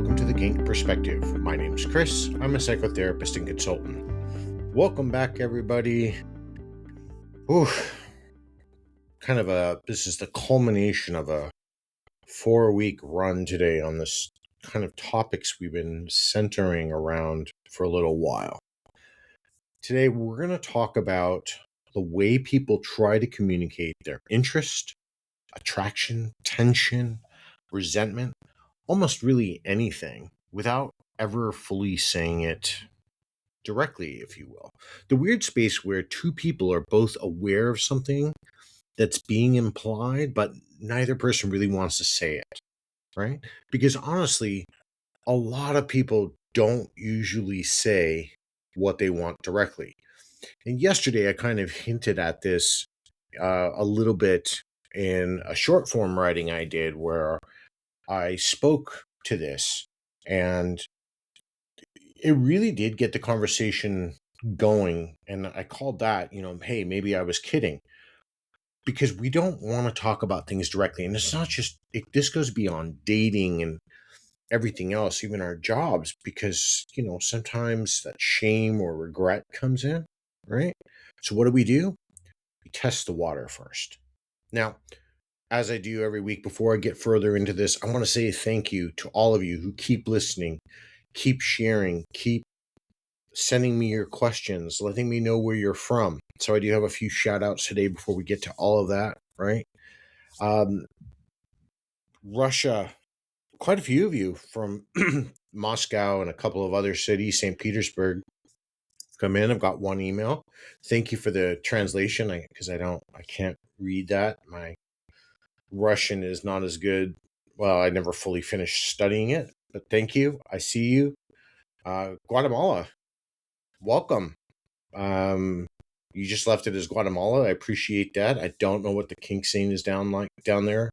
welcome to the Kink Perspective. My name is Chris. I'm a psychotherapist and consultant. Welcome back, everybody. This is the culmination of a 4-week run today on this kind of topics we've been centering around for a little while. Today, we're going to talk about the way people try to communicate their interest, attraction, tension, resentment, almost really anything without ever fully saying it directly, if you will. The weird space where two people are both aware of something that's being implied, but neither person really wants to say it, right? Because honestly, a lot of people don't usually say what they want directly. And yesterday, I kind of hinted at this a little bit in a short form writing I did where I spoke to this, and it really did get the conversation going. And I called that, hey, maybe I was kidding, because we don't want to talk about things directly. And it's not just, this goes beyond dating and everything else, even our jobs, because, sometimes that shame or regret comes in, right? So what do? We test the water first. Now, as I do every week, before I get further into this, I want to say thank you to all of you who keep listening, keep sharing, keep sending me your questions, letting me know where you're from. So I do have a few shout outs today before we get to all of that, right? Russia, quite a few of you from Moscow and a couple of other cities, St. Petersburg, come in. I've got one email. Thank you for the translation, because I can't read that. My Russian is not as good. Well, I never fully finished studying it, but thank you. I see you. Guatemala, welcome. You just left it as Guatemala. I appreciate that. I don't know what the kink scene is down there,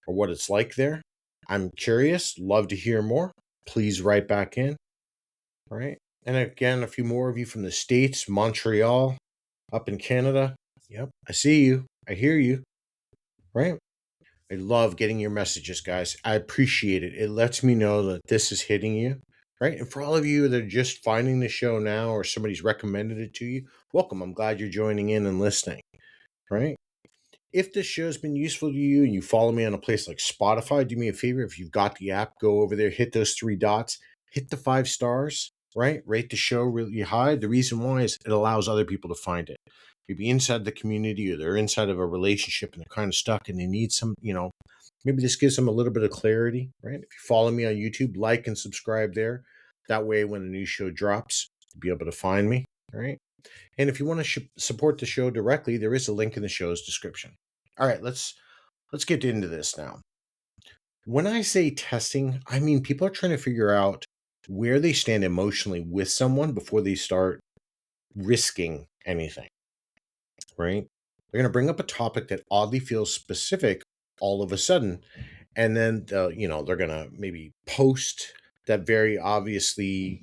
or what it's like there. I'm curious. Love to hear more. Please write back in. All right. And again, a few more of you from the States, Montreal, up in Canada. Yep, I see you. I hear you. Right. I love getting your messages, guys. I appreciate it. It lets me know that this is hitting you, right? And for all of you that are just finding the show now, or somebody's recommended it to you, welcome. I'm glad you're joining in and listening, right? If this show's been useful to you and you follow me on a place like Spotify, do me a favor. If you've got the app, go over there, hit those 3 dots, hit the 5 stars, right? Rate the show really high. The reason why is it allows other people to find it. Maybe inside the community, or they're inside of a relationship and they're kind of stuck and they need some, maybe this gives them a little bit of clarity, right? If you follow me on YouTube, like and subscribe there. That way, when a new show drops, you'll be able to find me, right? And if you want to support the show directly, there is a link in the show's description. All right, let's get into this now. When I say testing, I mean people are trying to figure out where they stand emotionally with someone before they start risking anything, right? They're going to bring up a topic that oddly feels specific all of a sudden, and then they're going to maybe post that very obviously,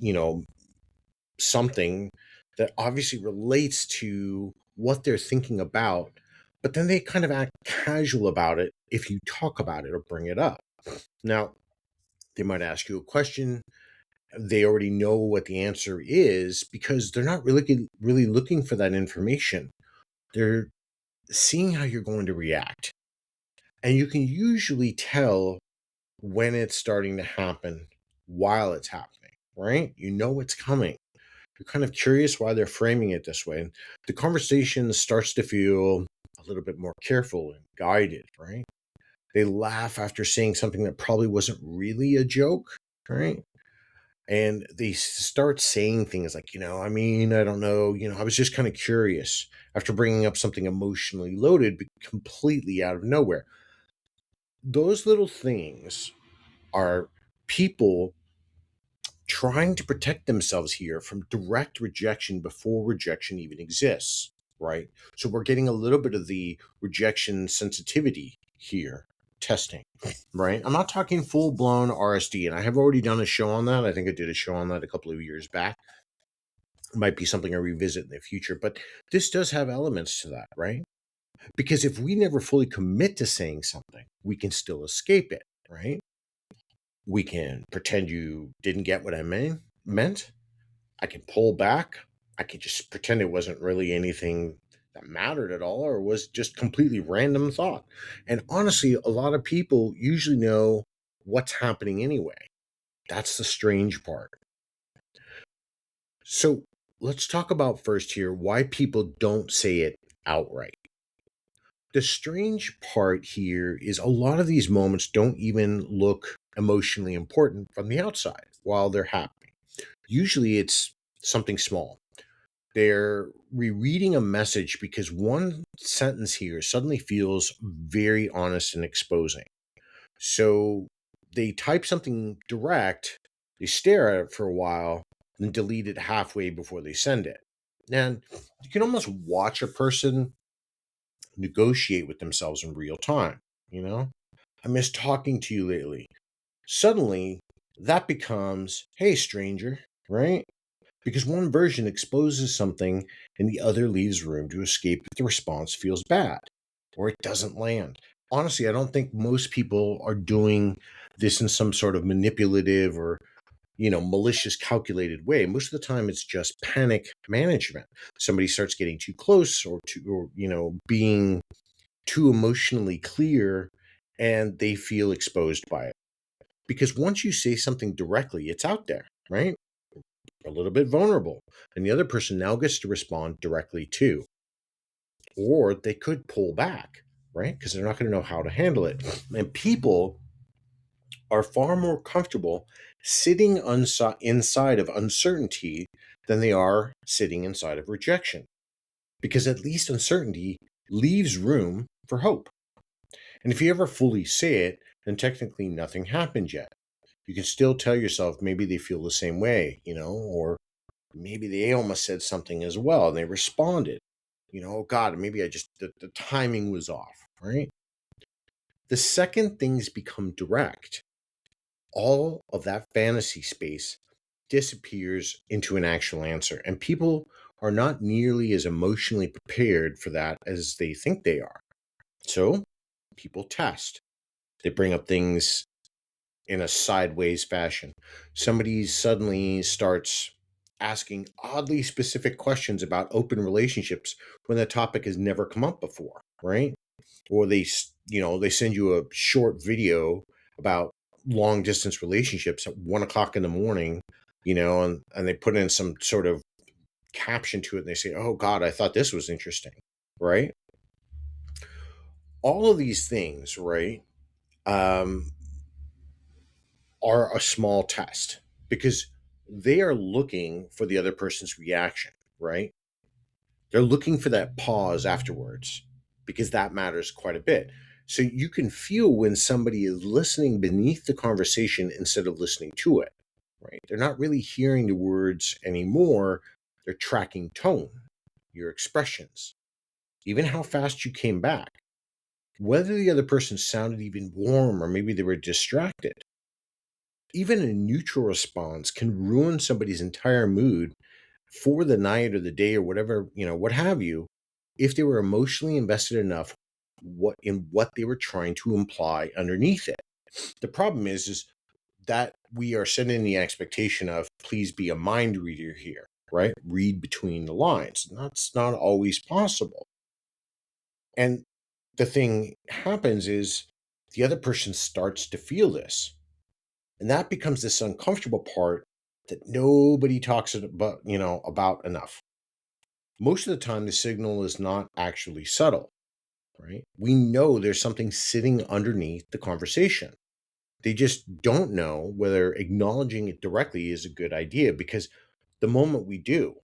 something that obviously relates to what they're thinking about, but then they kind of act casual about it if you talk about it or bring it up. Now, they might ask you a question. They already know what the answer is because they're not really looking for that information. They're seeing how you're going to react. And you can usually tell when it's starting to happen while it's happening, right? You know it's coming. You're kind of curious why they're framing it this way. And the conversation starts to feel a little bit more careful and guided, right? They laugh after saying something that probably wasn't really a joke, right? And they start saying things like, I don't know, I was just kind of curious, after bringing up something emotionally loaded, but completely out of nowhere. Those little things are people trying to protect themselves here from direct rejection before rejection even exists, right? So we're getting a little bit of the rejection sensitivity here, testing, right? I'm not talking full-blown RSD, and I have already done a show on that. I think I did a show on that a couple of years back. It might be something I revisit in the future, but this does have elements to that, right? Because if we never fully commit to saying something, we can still escape it, right? We can pretend you didn't get what I meant. I can pull back. I can just pretend it wasn't really anything that mattered at all or was just completely random thought. And honestly, a lot of people usually know what's happening anyway. That's the strange part. So let's talk about first here why people don't say it outright. The strange part here is a lot of these moments don't even look emotionally important from the outside while they're happening. Usually it's something small. They're rereading a message because one sentence here suddenly feels very honest and exposing. So they type something direct, they stare at it for a while, and delete it halfway before they send it. And you can almost watch a person negotiate with themselves in real time. You know, I miss talking to you lately. Suddenly, that becomes, hey, stranger, right? Because one version exposes something and the other leaves room to escape if the response feels bad or it doesn't land. Honestly, I don't think most people are doing this in some sort of manipulative or malicious calculated way. Most of the time it's just panic management. Somebody starts getting too close or being too emotionally clear and they feel exposed by it. Because once you say something directly, it's out there, right? A little bit vulnerable. And the other person now gets to respond directly too. Or they could pull back, right? Because they're not going to know how to handle it. And people are far more comfortable sitting inside of uncertainty than they are sitting inside of rejection. Because at least uncertainty leaves room for hope. And if you ever fully say it, then technically nothing happened yet. You can still tell yourself maybe they feel the same way, or maybe they almost said something as well and they responded. Oh God, maybe the timing was off, right? The second things become direct, all of that fantasy space disappears into an actual answer. And people are not nearly as emotionally prepared for that as they think they are. So people test. They bring up things in a sideways fashion. Somebody suddenly starts asking oddly specific questions about open relationships when the topic has never come up before, right? Or they send you a short video about long distance relationships at 1 o'clock in the morning, and they put in some sort of caption to it and they say, oh God, I thought this was interesting, right? All of these things, right? Um, are a small test because they are looking for the other person's reaction, right? They're looking for that pause afterwards because that matters quite a bit. So you can feel when somebody is listening beneath the conversation instead of listening to it, right? They're not really hearing the words anymore. They're tracking tone, your expressions, even how fast you came back, whether the other person sounded even warm or maybe they were distracted. Even a neutral response can ruin somebody's entire mood for the night or the day or whatever, what have you, if they were emotionally invested enough what they were trying to imply underneath it. The problem is that we are setting the expectation of please be a mind reader here, right? Read between the lines. And that's not always possible. And the thing happens is the other person starts to feel this. And that becomes this uncomfortable part that nobody talks about enough. Most of the time, the signal is not actually subtle, right? We know there's something sitting underneath the conversation. They just don't know whether acknowledging it directly is a good idea because the moment we do,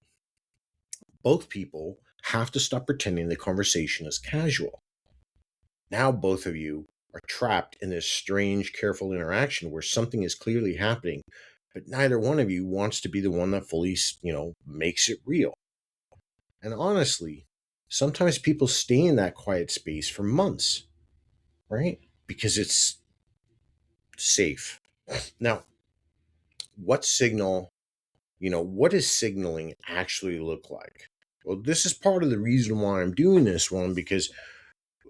both people have to stop pretending the conversation is casual. Now, both of you are trapped in this strange, careful interaction where something is clearly happening, but neither one of you wants to be the one that fully, makes it real. And honestly, sometimes people stay in that quiet space for months, right? Because it's safe. Now, what signal, what does signaling actually look like? Well, this is part of the reason why I'm doing this one because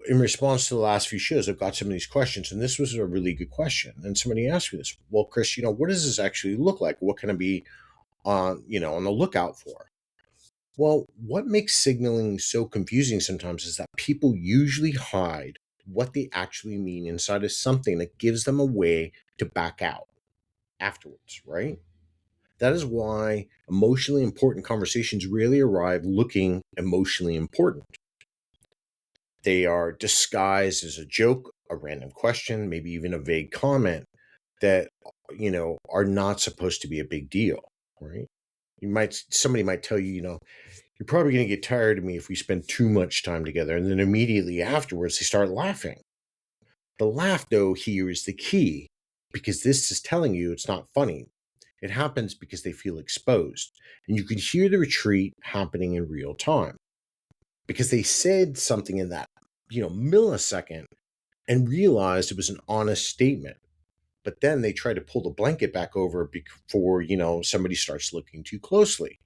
in response to the last few shows, I've got some of these questions, and this was a really good question. And somebody asked me this. Well, Chris, what does this actually look like? What can I be on the lookout for? Well, what makes signaling so confusing sometimes is that people usually hide what they actually mean inside of something that gives them a way to back out afterwards, right? That is why emotionally important conversations rarely arrive looking emotionally important. They are disguised as a joke, a random question, maybe even a vague comment that, are not supposed to be a big deal, right? Somebody might tell you, you're probably going to get tired of me if we spend too much time together. And then immediately afterwards, they start laughing. The laugh, though, here is the key, because this is telling you it's not funny. It happens because they feel exposed. And you can hear the retreat happening in real time because they said something in that, millisecond and realized it was an honest statement. But then they try to pull the blanket back over before, somebody starts looking too closely.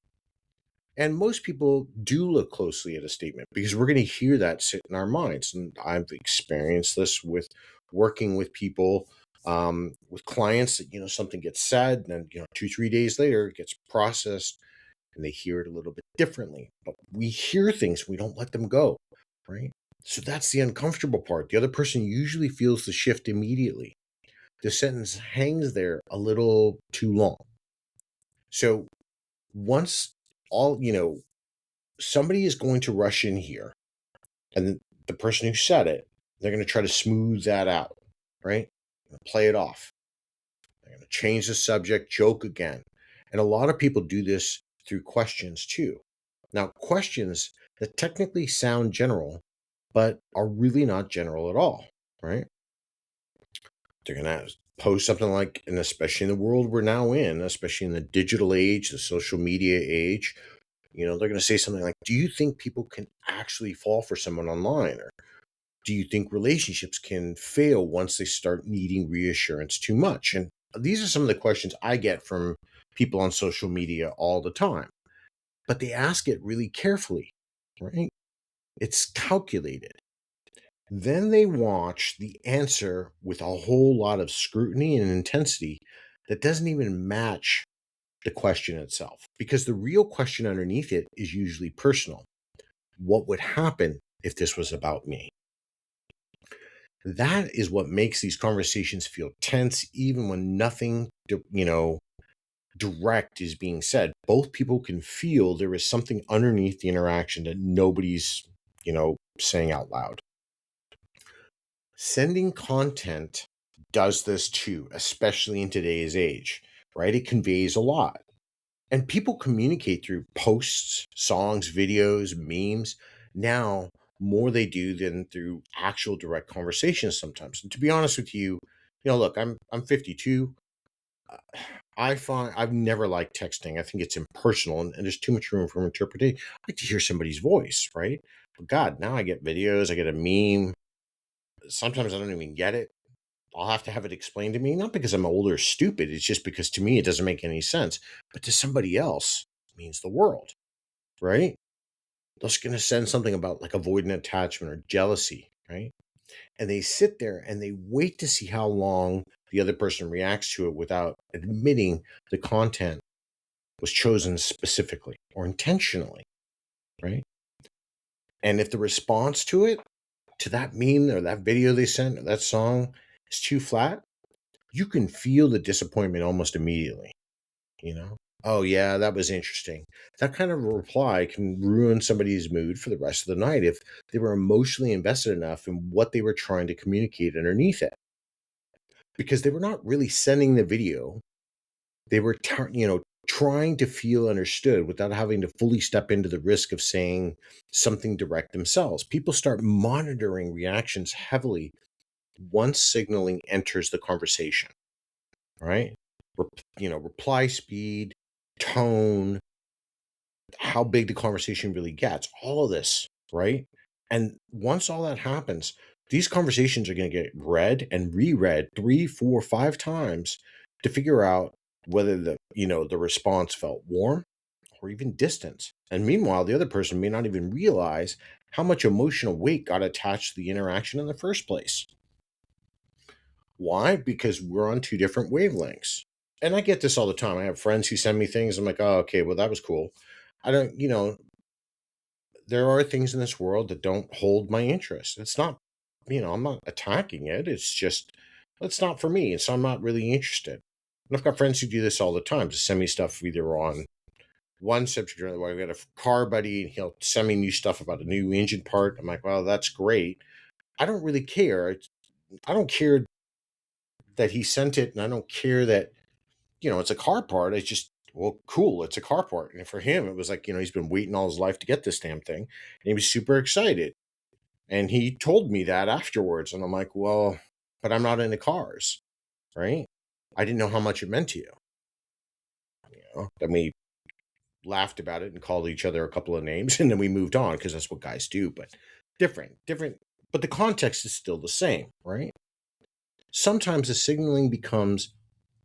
And most people do look closely at a statement because we're going to hear that sit in our minds. And I've experienced this with working with people, with clients that, something gets said and then, 2-3 days later it gets processed and they hear it a little bit differently. But we hear things, we don't let them go, right? So that's the uncomfortable part. The other person usually feels the shift immediately. The sentence hangs there a little too long. So once somebody is going to rush in here, and the person who said it, they're going to try to smooth that out, right? Play it off. They're going to change the subject, joke again. And a lot of people do this through questions too. Now, questions that technically sound general, but are really not general at all, right? They're going to post something like, and especially in the world we're now in, especially in the digital age, the social media age, they're going to say something like, do you think people can actually fall for someone online? Or do you think relationships can fail once they start needing reassurance too much? And these are some of the questions I get from people on social media all the time. But they ask it really carefully, right? It's calculated. Then they watch the answer with a whole lot of scrutiny and intensity that doesn't even match the question itself, because the real question underneath it is usually personal. What would happen if this was about me? That is what makes these conversations feel tense, even when nothing, direct is being said. Both people can feel there is something underneath the interaction that nobody's, saying out loud. Sending content does this too, especially in today's age, right? It conveys a lot. And people communicate through posts, songs, videos, memes. Now, more they do than through actual direct conversations sometimes. And to be honest with you, look, I'm 52. Uh, I find I've never liked texting. I think it's impersonal and there's too much room for interpretation. I like to hear somebody's voice, right? But God, now I get videos, I get a meme. Sometimes I don't even get it. I'll have to have it explained to me, not because I'm old or stupid. It's just because to me, it doesn't make any sense. But to somebody else, it means the world, right? They're just going to send something about like avoidant attachment or jealousy, right? And they sit there and they wait to see how long the other person reacts to it without admitting the content was chosen specifically or intentionally, right? And if the response to that meme or that video they sent or that song is too flat, you can feel the disappointment almost immediately, Oh, yeah, that was interesting. That kind of reply can ruin somebody's mood for the rest of the night if they were emotionally invested enough in what they were trying to communicate underneath it. Because they were not really sending the video. They were, trying to feel understood without having to fully step into the risk of saying something direct themselves. People start monitoring reactions heavily once signaling enters the conversation, right? Reply speed, tone, how big the conversation really gets, all of this, right? And once all that happens, these conversations are going to get read and reread 3, 4, 5 times to figure out whether the response felt warm or even distance. And meanwhile, the other person may not even realize how much emotional weight got attached to the interaction in the first place. Why? Because we're on two different wavelengths. And I get this all the time. I have friends who send me things. I'm like, oh, okay, well, that was cool. I don't, there are things in this world that don't hold my interest. It's not, I'm not attacking it. It's just, it's not for me. And so I'm not really interested. And I've got friends who do this all the time to send me stuff either on one subject or another. I've got a car buddy and he'll send me new stuff about a new engine part. I'm like, well, that's great. I don't really care. I don't care that he sent it, and I don't care that, it's a car part. It's just, well, cool, it's a car part. And for him, it was like, he's been waiting all his life to get this damn thing. And he was super excited. And he told me that afterwards. And I'm like, well, but I'm not into cars, right? I didn't know how much it meant to you. Then we laughed about it and called each other a couple of names, and then we moved on because that's what guys do. But different, but the context is still the same, right? Sometimes the signaling becomes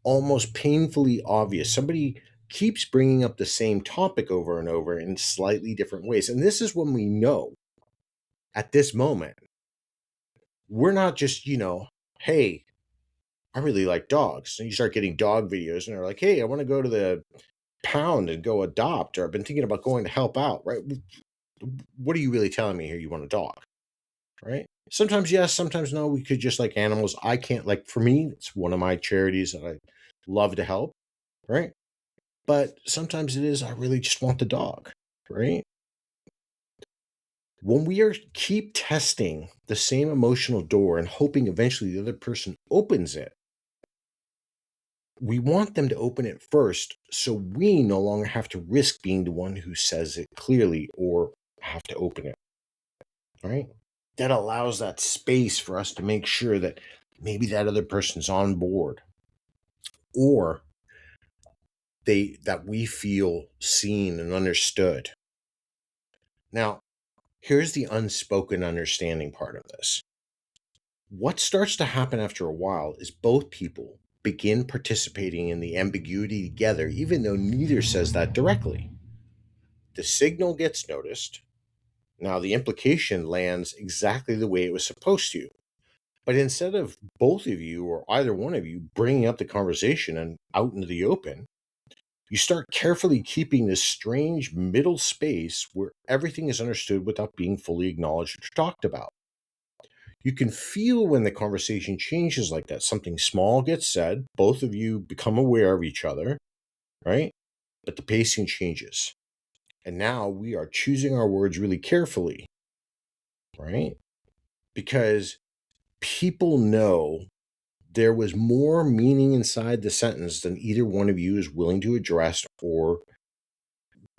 almost painfully obvious. Somebody keeps bringing up the same topic over and over in slightly different ways. And this is when we know at this moment, we're not just, hey, I really like dogs. And you start getting dog videos and they're like, hey, I want to go to the pound and go adopt, or I've been thinking about going to help out, right? What are you really telling me here? You want a dog, right? Sometimes yes, sometimes no. We could just like animals. I can't, like, for me, it's one of my charities that I love to help, right? But sometimes it is, I really just want the dog, right? When we keep testing the same emotional door and hoping eventually the other person opens it, we want them to open it first so we no longer have to risk being the one who says it clearly or have to open it, right? That allows that space for us to make sure that maybe that other person's on board, or that we feel seen and understood. Now, here's the unspoken understanding part of this. What starts to happen after a while is both people begin participating in the ambiguity together, even though neither says that directly. The signal gets noticed. Now, the implication lands exactly the way it was supposed to. But instead of both of you or either one of you bringing up the conversation and out into the open, you start carefully keeping this strange middle space where everything is understood without being fully acknowledged or talked about. You can feel when the conversation changes like that. Something small gets said, both of you become aware of each other, right? But the pacing changes. And now we are choosing our words really carefully, right? Because people know there was more meaning inside the sentence than either one of you is willing to address or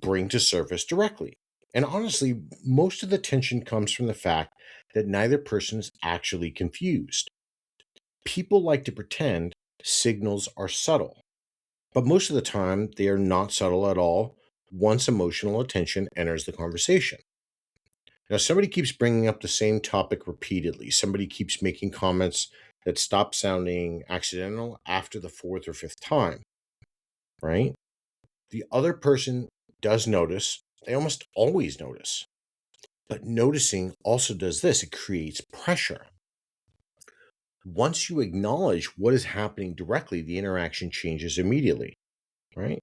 bring to surface directly. And honestly, most of the tension comes from the fact that neither person is actually confused. People like to pretend signals are subtle, but most of the time they are not subtle at all once emotional attention enters the conversation. Now, somebody keeps bringing up the same topic repeatedly. Somebody keeps making comments that stop sounding accidental after the fourth or fifth time, right? The other person does notice. They almost always notice. But noticing also does this, it creates pressure. Once you acknowledge what is happening directly, the interaction changes immediately, right?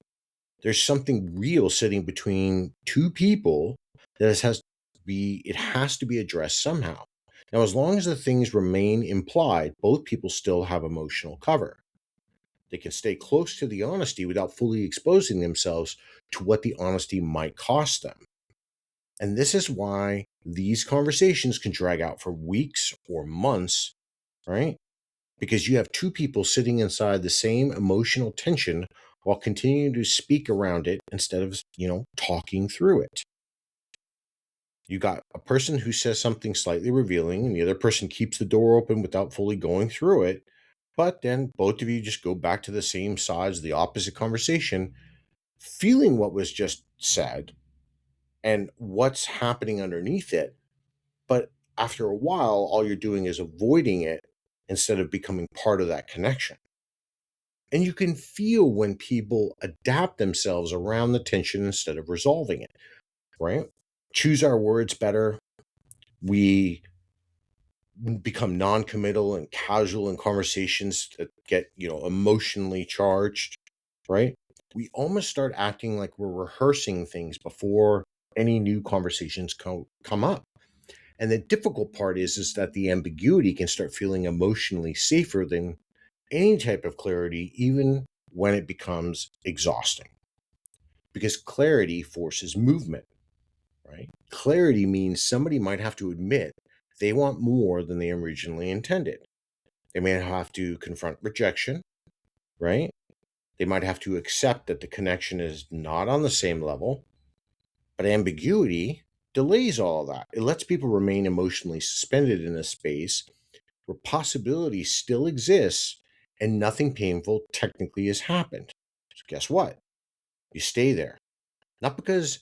There's something real sitting between two people that it has to be addressed somehow. Now, as long as the things remain implied, both people still have emotional cover. They can stay close to the honesty without fully exposing themselves to what the honesty might cost them. And this is why these conversations can drag out for weeks or months, right? Because you have two people sitting inside the same emotional tension while continuing to speak around it instead of, talking through it. You got a person who says something slightly revealing, and the other person keeps the door open without fully going through it. But then both of you just go back to the same sides of the opposite conversation, feeling what was just said and what's happening underneath it. But after a while, all you're doing is avoiding it instead of becoming part of that connection. And you can feel when people adapt themselves around the tension instead of resolving it, right? Choose our words better. We become non-committal and casual in conversations that get, emotionally charged, right? We almost start acting like we're rehearsing things before any new conversations come up. And the difficult part is that the ambiguity can start feeling emotionally safer than any type of clarity, even when it becomes exhausting. Because clarity forces movement, right? Clarity means somebody might have to admit they want more than they originally intended. They may have to confront rejection, right? They might have to accept that the connection is not on the same level. But ambiguity delays all of that. It lets people remain emotionally suspended in a space where possibility still exists and nothing painful technically has happened. So guess what? You stay there. Not because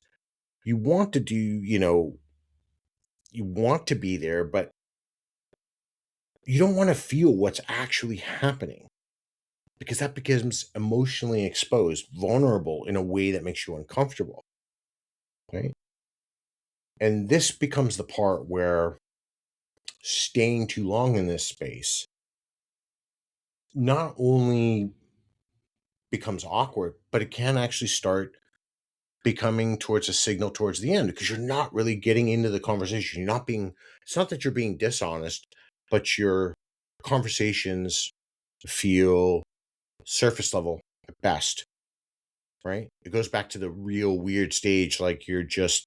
you want to do, you want to be there, but you don't want to feel what's actually happening because that becomes emotionally exposed, vulnerable in a way that makes you uncomfortable, right? And this becomes the part where staying too long in this space not only becomes awkward, but it can actually start becoming towards a signal towards the end because you're not really getting into the conversation. It's not that you're being dishonest, but your conversations feel surface level at best, right? It goes back to the real weird stage, like you're just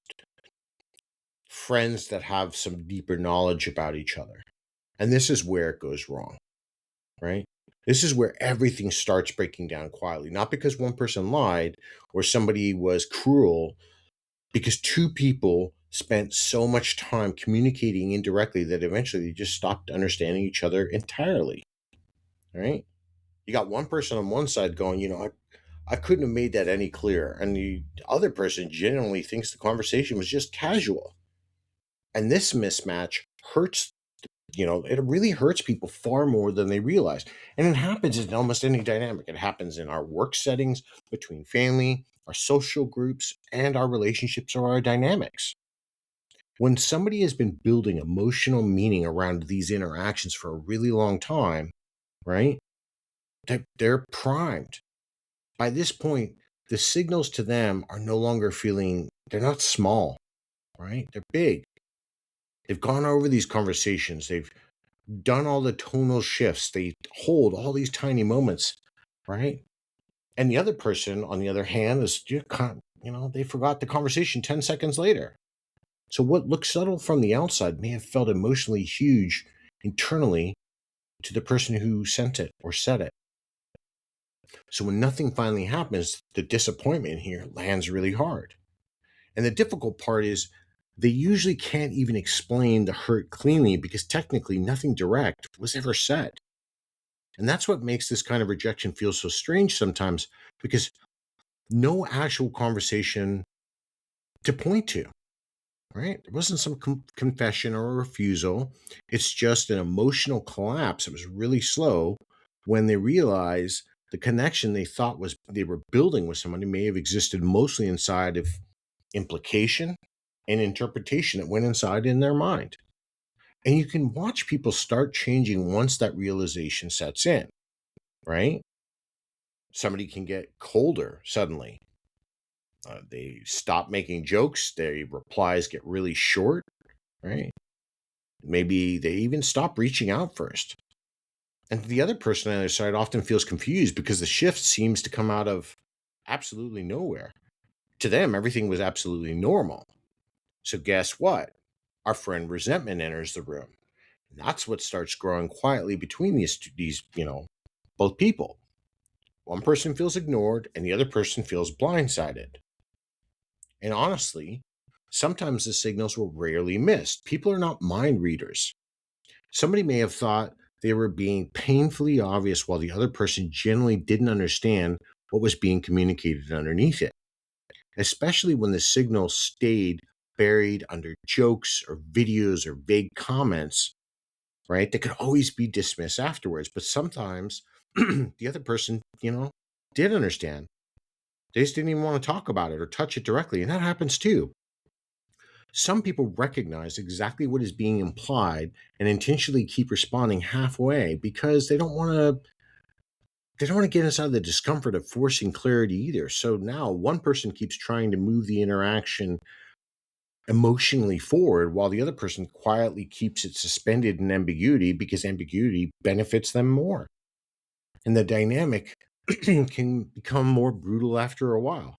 friends that have some deeper knowledge about each other. And this is where it goes wrong, right? This is where everything starts breaking down quietly, not because one person lied or somebody was cruel, because two people spent so much time communicating indirectly that eventually they just stopped understanding each other entirely, right? You got one person on one side going, I couldn't have made that any clearer. And the other person genuinely thinks the conversation was just casual. And this mismatch hurts, it really hurts people far more than they realize. And it happens in almost any dynamic. It happens in our work settings, between family, our social groups, and our relationships or our dynamics. When somebody has been building emotional meaning around these interactions for a really long time, right? They're primed. By this point, the signals to them are no longer they're not small, right? They're big. They've gone over these conversations. They've done all the tonal shifts. They hold all these tiny moments, right? And the other person, on the other hand, is they forgot the conversation 10 seconds later. So what looks subtle from the outside may have felt emotionally huge internally to the person who sent it or said it. So when nothing finally happens, the disappointment here lands really hard. And the difficult part is they usually can't even explain the hurt cleanly because technically nothing direct was ever said. And that's what makes this kind of rejection feel so strange sometimes, because no actual conversation to point to, right? There wasn't some confession or a refusal. It's just an emotional collapse. It was really slow when they realized the connection they thought was they were building with somebody may have existed mostly inside of implication and interpretation that went inside in their mind. And you can watch people start changing once that realization sets in, right? Somebody can get colder suddenly. They stop making jokes. Their replies get really short, right? Maybe they even stop reaching out first. And the other person on the other side often feels confused because the shift seems to come out of absolutely nowhere. To them, everything was absolutely normal. So guess what? Our friend resentment enters the room. And that's what starts growing quietly between these, both people. One person feels ignored and the other person feels blindsided. And honestly, sometimes the signals were rarely missed. People are not mind readers. Somebody may have thought they were being painfully obvious while the other person generally didn't understand what was being communicated underneath it, especially when the signal stayed buried under jokes or videos or vague comments, right? That could always be dismissed afterwards. But sometimes the other person, did understand. They just didn't even want to talk about it or touch it directly. And that happens too. Some people recognize exactly what is being implied and intentionally keep responding halfway because they don't want to get inside the discomfort of forcing clarity either. So now one person keeps trying to move the interaction emotionally forward while the other person quietly keeps it suspended in ambiguity because ambiguity benefits them more. And the dynamic can become more brutal after a while,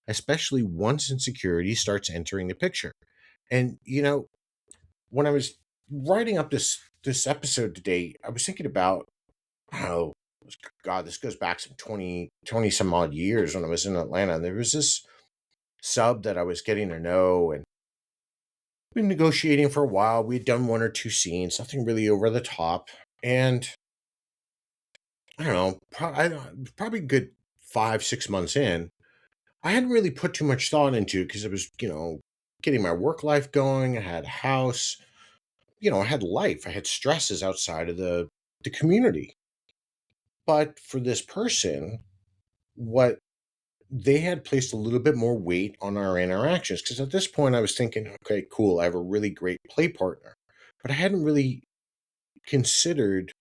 especially once insecurity starts entering the picture. And when I was writing up this episode today, I was thinking about how, God, this goes back some 20 some odd years when I was in Atlanta. And there was this sub that I was getting to know and been negotiating for a while. We had done one or two scenes, nothing really over the top. And I don't know, probably good 5, 6 months in, I hadn't really put too much thought into it because it was, getting my work life going. I had a house, I had life. I had stresses outside of the community. But for this person, what they had placed a little bit more weight on our interactions because at this point I was thinking, okay, cool, I have a really great play partner, but I hadn't really considered,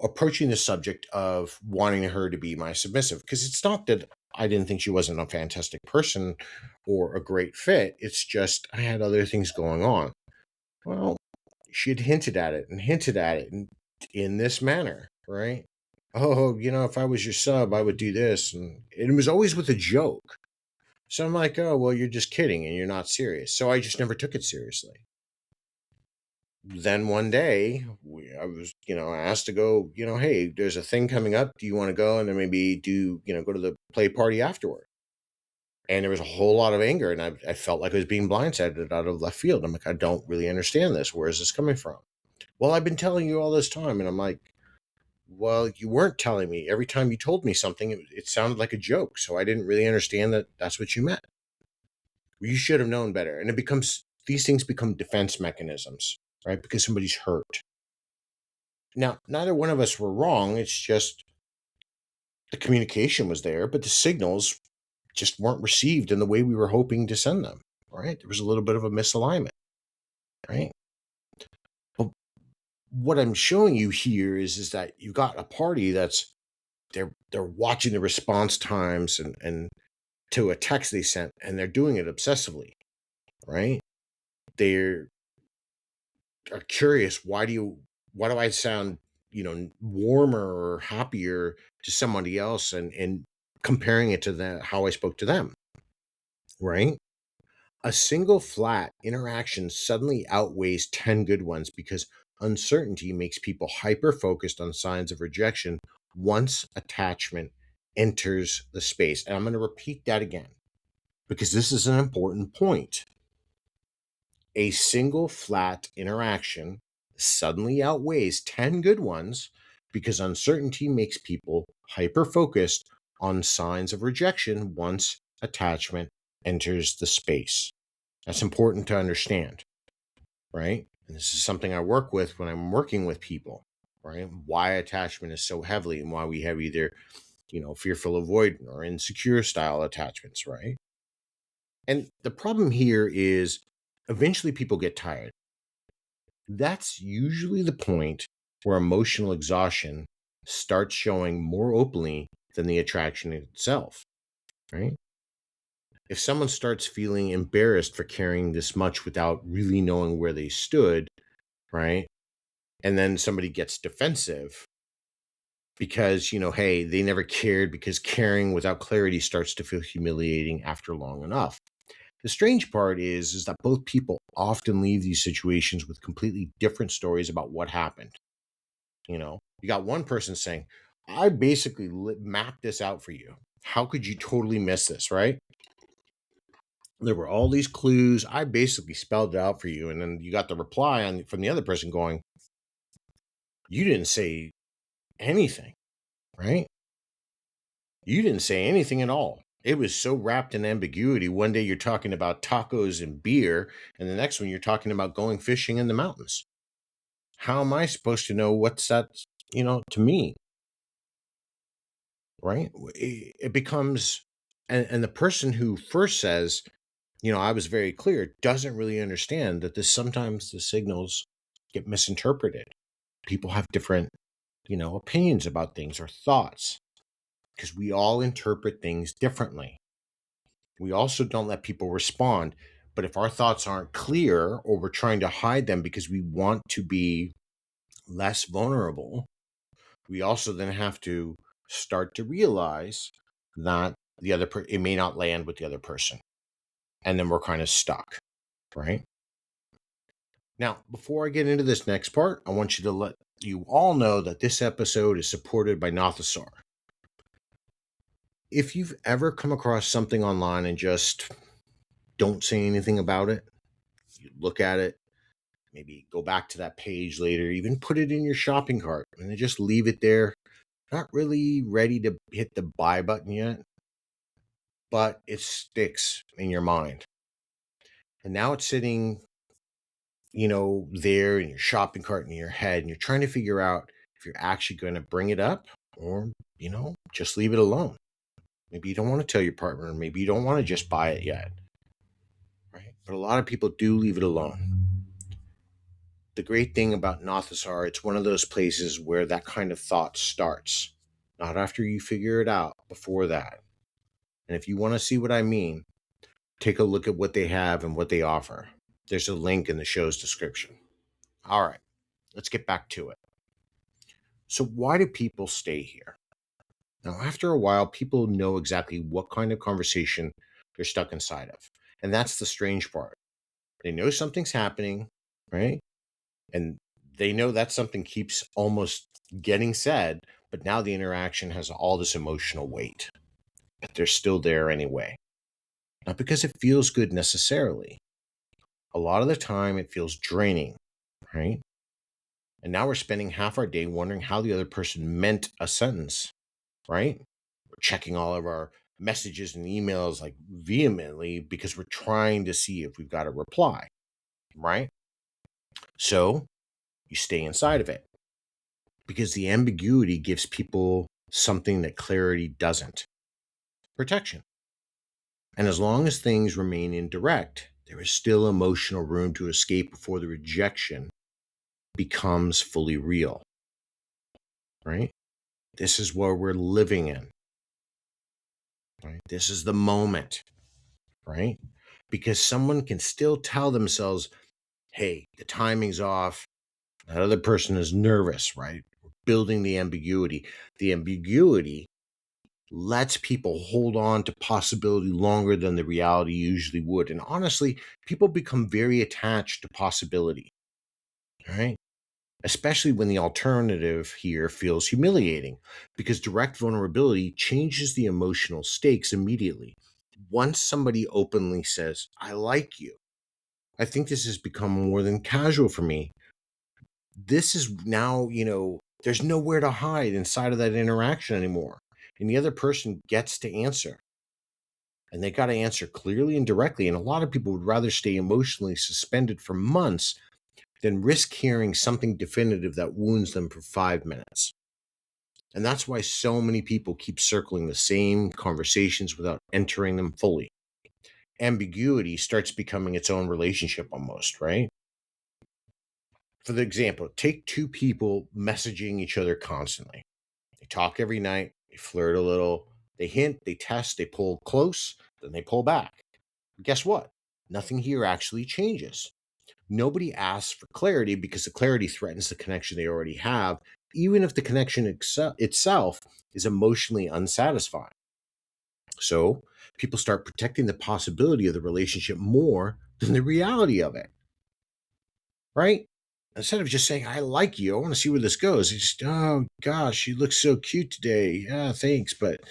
approaching the subject of wanting her to be my submissive because it's not that I didn't think she wasn't a fantastic person or a great fit. It's just I had other things going on. Well, she had hinted at it and hinted at it in this manner, right? Oh, if I was your sub, I would do this. And it was always with a joke. So I'm like, oh, well, you're just kidding and you're not serious. So I just never took it seriously. Then one day, I was, asked to go, hey, there's a thing coming up. Do you want to go? And then maybe go to the play party afterward. And there was a whole lot of anger. And I felt like I was being blindsided out of left field. I'm like, I don't really understand this. Where is this coming from? Well, I've been telling you all this time. And I'm like, well, you weren't telling me. Every time you told me something, it sounded like a joke. So I didn't really understand that that's what you meant. You should have known better. And these things become defense mechanisms, right? Because somebody's hurt. Now, neither one of us were wrong. It's just the communication was there, but the signals just weren't received in the way we were hoping to send them, right? There was a little bit of a misalignment, right? But what I'm showing you here is that you've got a party that's they're watching the response times and to a text they sent, and they're doing it obsessively, right? They're are curious, why do I sound, warmer or happier to somebody else and comparing it to how I spoke to them, right? A single flat interaction suddenly outweighs 10 good ones because uncertainty makes people hyper focused on signs of rejection once attachment enters the space. And I'm going to repeat that again because this is an important point. A single flat interaction suddenly outweighs 10 good ones because uncertainty makes people hyper focused on signs of rejection once attachment enters the space. That's important to understand, right? And this is something I work with when I'm working with people, right? Why attachment is so heavily and why we have either, fearful avoidant or insecure style attachments, right? And the problem here is eventually people get tired. That's usually the point where emotional exhaustion starts showing more openly than the attraction itself, right? If someone starts feeling embarrassed for carrying this much without really knowing where they stood, right? And then somebody gets defensive because, hey, they never cared because caring without clarity starts to feel humiliating after long enough. The strange part is that both people often leave these situations with completely different stories about what happened. You got one person saying, I basically mapped this out for you. How could you totally miss this, right? There were all these clues. I basically spelled it out for you. And then you got the reply from the other person going, you didn't say anything, right? You didn't say anything at all. It was so wrapped in ambiguity. One day you're talking about tacos and beer, and the next one you're talking about going fishing in the mountains. How am I supposed to know what's that to me, right? It becomes, and the person who first says, I was very clear, doesn't really understand that sometimes the signals get misinterpreted. People have different, opinions about things or thoughts because we all interpret things differently. We also don't let people respond. But if our thoughts aren't clear or we're trying to hide them because we want to be less vulnerable, we also then have to start to realize that it may not land with the other person. And then we're kind of stuck, right? Now, before I get into this next part, I want you to let you all know that this episode is supported by Nothasar. If you've ever come across something online and just don't say anything about it, you look at it, maybe go back to that page later, even put it in your shopping cart and then just leave it there, not really ready to hit the buy button yet, but it sticks in your mind. And now it's sitting, there in your shopping cart in your head, and you're trying to figure out if you're actually going to bring it up or, just leave it alone. Maybe you don't want to tell your partner. Maybe you don't want to just buy it yet, right? But a lot of people do leave it alone. The great thing about Nothasar, it's one of those places where that kind of thought starts, not after you figure it out, before that. And if you want to see what I mean, take a look at what they have and what they offer. There's a link in the show's description. All right, let's get back to it. So why do people stay here? Now, after a while, people know exactly what kind of conversation they're stuck inside of. And that's the strange part. They know something's happening, right? And they know that something keeps almost getting said, but now the interaction has all this emotional weight. But they're still there anyway. Not because it feels good necessarily. A lot of the time, it feels draining, right? And now we're spending half our day wondering how the other person meant a sentence, right? We're checking all of our messages and emails like vehemently because we're trying to see if we've got a reply, right? So you stay inside of it because the ambiguity gives people something that clarity doesn't: protection. And as long as things remain indirect, there is still emotional room to escape before the rejection becomes fully real, right? This is where we're living in, right? This is the moment, right? Because someone can still tell themselves, hey, the timing's off. That other person is nervous, right? We're building the ambiguity. The ambiguity lets people hold on to possibility longer than the reality usually would. And honestly, people become very attached to possibility, right? Especially when the alternative here feels humiliating, because direct vulnerability changes the emotional stakes immediately. Once somebody openly says, I like you, I think this has become more than casual for me. This is now, there's nowhere to hide inside of that interaction anymore. And the other person gets to answer. And they got to answer clearly and directly. And a lot of people would rather stay emotionally suspended for months than risk hearing something definitive that wounds them for 5 minutes. And that's why so many people keep circling the same conversations without entering them fully. Ambiguity starts becoming its own relationship almost, right? For the example, take two people messaging each other constantly. They talk every night, they flirt a little, they hint, they test, they pull close, then they pull back. But guess what? Nothing here actually changes. Nobody asks for clarity because the clarity threatens the connection they already have, even if the connection itself is emotionally unsatisfying. So people start protecting the possibility of the relationship more than the reality of it, right? Instead of just saying, I like you, I want to see where this goes. It's just, oh gosh, you look so cute today. Yeah, thanks. But,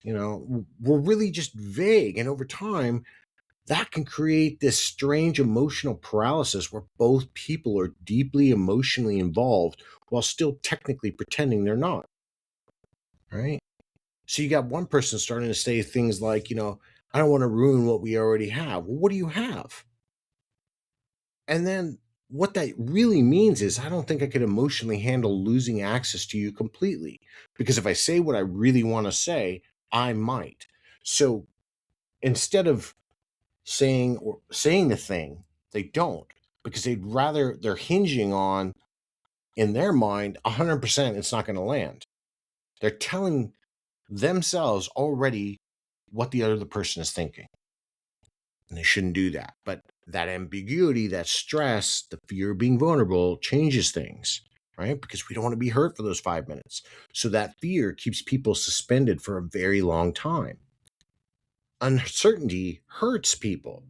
we're really just vague. And over time, that can create this strange emotional paralysis where both people are deeply emotionally involved while still technically pretending they're not, right? So you got one person starting to say things like, I don't want to ruin what we already have. Well, what do you have? And then what that really means is I don't think I could emotionally handle losing access to you completely. Because if I say what I really want to say, I might. So instead of saying the thing, they don't, because they're hinging on, in their mind, 100% it's not going to land. They're telling themselves already what the other person is thinking. And they shouldn't do that. But that ambiguity, that stress, the fear of being vulnerable changes things, right? Because we don't want to be hurt for those 5 minutes. So that fear keeps people suspended for a very long time. Uncertainty hurts people.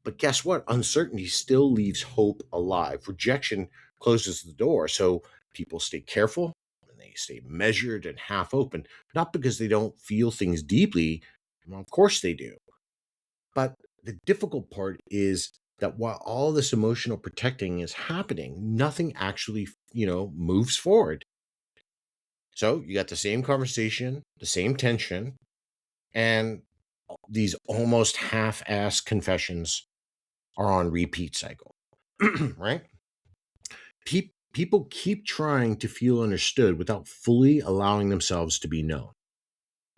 But guess what? Uncertainty still leaves hope alive. Rejection closes the door. So people stay careful and they stay measured and half open, not because they don't feel things deeply. Well, of course they do. But the difficult part is that while all this emotional protecting is happening, nothing actually, moves forward. So you got the same conversation, the same tension, and these almost half-assed confessions are on repeat cycle, right? People keep trying to feel understood without fully allowing themselves to be known,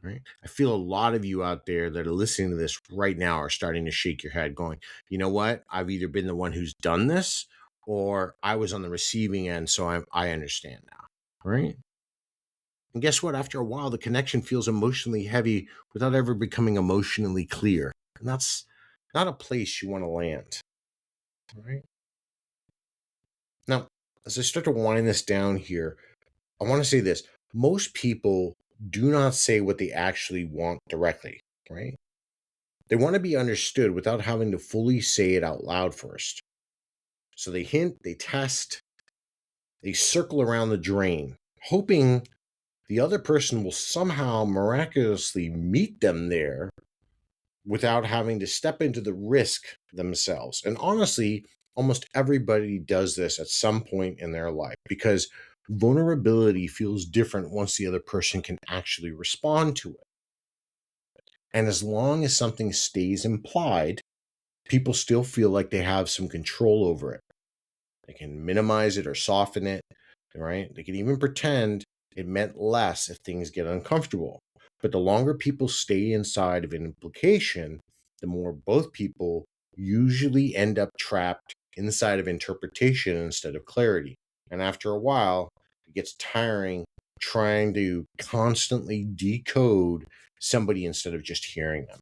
right? I feel a lot of you out there that are listening to this right now are starting to shake your head going, you know what? I've either been the one who's done this or I was on the receiving end, so I understand now, right? And guess what? After a while, the connection feels emotionally heavy without ever becoming emotionally clear. And that's not a place you want to land, right? Now, as I start to wind this down here, I want to say this. Most people do not say what they actually want directly, right? They want to be understood without having to fully say it out loud first. So they hint, they test, they circle around the drain, hoping the other person will somehow miraculously meet them there without having to step into the risk themselves. And honestly, almost everybody does this at some point in their life because vulnerability feels different once the other person can actually respond to it. And as long as something stays implied, people still feel like they have some control over it. They can minimize it or soften it, right? They can even pretend it meant less if things get uncomfortable. But the longer people stay inside of an implication, the more both people usually end up trapped inside of interpretation instead of clarity. And after a while, it gets tiring trying to constantly decode somebody instead of just hearing them.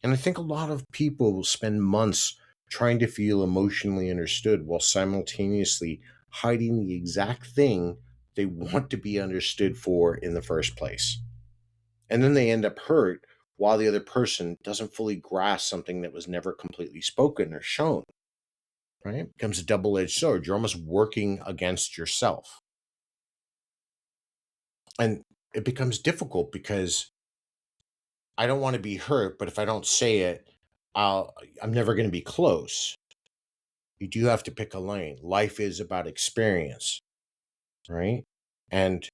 And I think a lot of people will spend months trying to feel emotionally understood while simultaneously hiding the exact thing they want to be understood for in the first place. And then they end up hurt while the other person doesn't fully grasp something that was never completely spoken or shown. Right? It becomes a double-edged sword. You're almost working against yourself. And it becomes difficult because I don't want to be hurt, but if I don't say it, I'm never going to be close. You do have to pick a lane. Life is about experience, right? And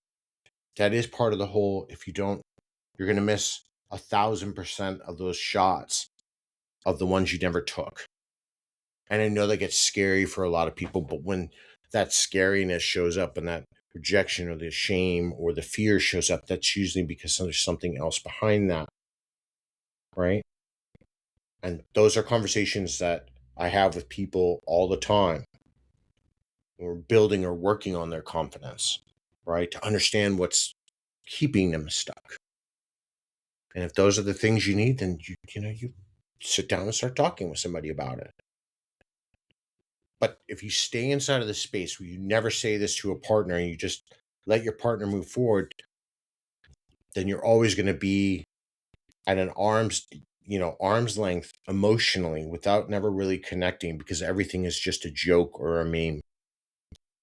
that is part of the whole. If you don't, you're going to miss 1,000% of those shots of the ones you never took. And I know that gets scary for a lot of people, but when that scariness shows up and that rejection or the shame or the fear shows up, that's usually because there's something else behind that, right? And those are conversations that I have with people all the time. Or building or working on their confidence, right? To understand what's keeping them stuck. And if those are the things you need, then you sit down and start talking with somebody about it. But if you stay inside of the space where you never say this to a partner and you just let your partner move forward, then you're always going to be at an arm's length emotionally without never really connecting because everything is just a joke or a meme.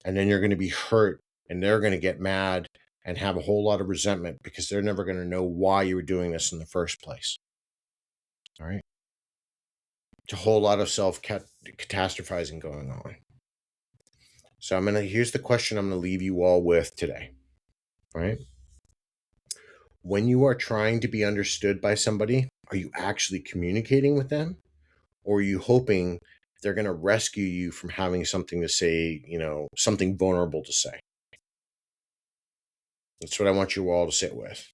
And then you're going to be hurt and they're going to get mad and have a whole lot of resentment because they're never going to know why you were doing this in the first place. All right. It's a whole lot of catastrophizing going on. So here's the question I'm going to leave you all with today. All right. When you are trying to be understood by somebody, are you actually communicating with them? Or are you hoping they're going to rescue you from having something to say, something vulnerable to say. That's what I want you all to sit with.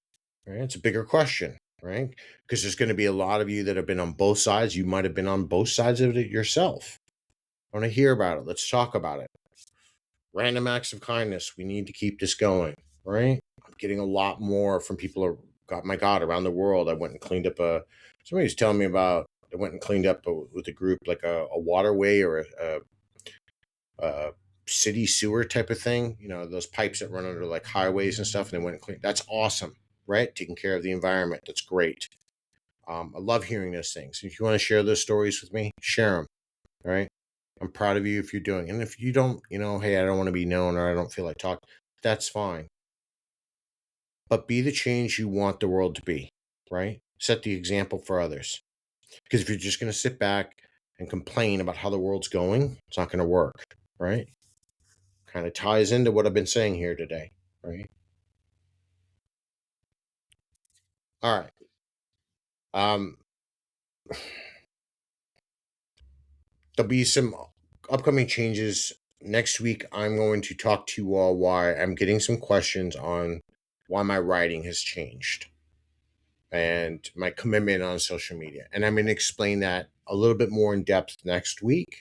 Right? It's a bigger question, right? Because there's going to be a lot of you that have been on both sides. You might have been on both sides of it yourself. I want to hear about it. Let's talk about it. Random acts of kindness. We need to keep this going, right? I'm getting a lot more from people. My God, around the world. I went and cleaned up somebody was telling me about, I went and cleaned up with a group, like a waterway or a city sewer type of thing. Those pipes that run under like highways and stuff. And they went and cleaned. That's awesome, right? Taking care of the environment. That's great. I love hearing those things. If you want to share those stories with me, share them, right? I'm proud of you if you're doing it. And if you don't, hey, I don't want to be known or I don't feel like talking, that's fine. But be the change you want the world to be, right? Set the example for others. Because if you're just going to sit back and complain about how the world's going, it's not going to work, right? Kind of ties into what I've been saying here today, right? All right. There'll be some upcoming changes. Next week, I'm going to talk to you all why I'm getting some questions on why my writing has changed and my commitment on social media. And I'm going to explain that a little bit more in depth next week.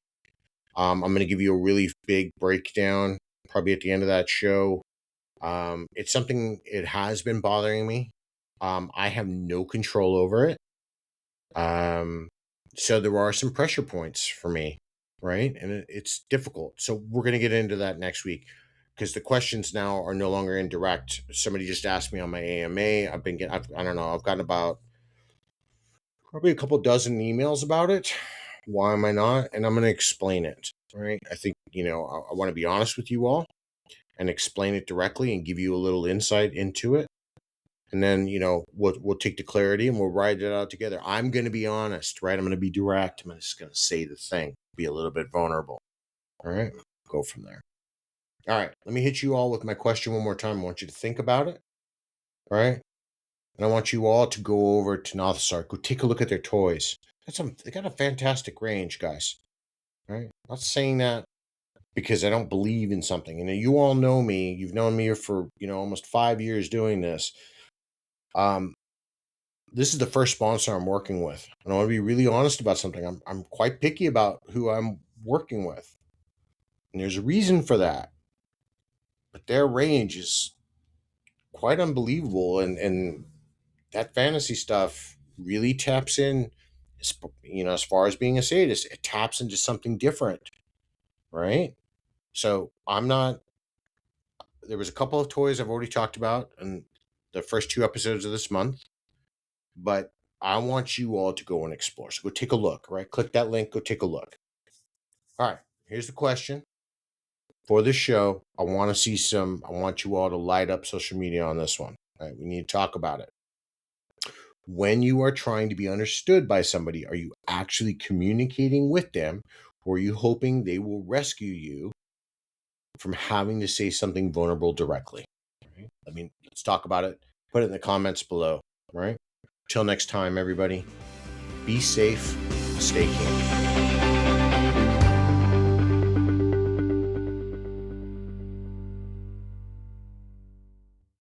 I'm going to give you a really big breakdown, probably at the end of that show. It's something, it has been bothering me. I have no control over it. So there are some pressure points for me, right? And it's difficult. So we're going to get into that next week because the questions now are no longer indirect. Somebody just asked me on my AMA. I don't know, I've gotten about probably a couple dozen emails about it. Why am I not? And I'm going to explain it, right? I think, I want to be honest with you all and explain it directly and give you a little insight into it. And then, we'll take the clarity and we'll write it out together. I'm going to be honest, right? I'm going to be direct. I'm just going to say the thing, be a little bit vulnerable. All right. Go from there. All right. Let me hit you all with my question one more time. I want you to think about it. All right. And I want you all to go over to Nothasark. Go take a look at their toys. They got a fantastic range, guys. All right. I'm not saying that because I don't believe in something. You all know me. You've known me for, almost 5 years doing this. This is the first sponsor I'm working with. And I want to be really honest about something. I'm quite picky about who I'm working with. And there's a reason for that. But their range is quite unbelievable. And that fantasy stuff really taps in, as far as being a sadist, it taps into something different. Right? So there was a couple of toys I've already talked about in the first 2 episodes of this month. But I want you all to go and explore. So go take a look, right? Click that link, go take a look. All right, here's the question for this show. I want you all to light up social media on this one. All right, we need to talk about it. When you are trying to be understood by somebody, are you actually communicating with them, or are you hoping they will rescue you from having to say something vulnerable directly? Right? Let's talk about it. Put it in the comments below, right? Till next time, everybody, be safe, stay calm.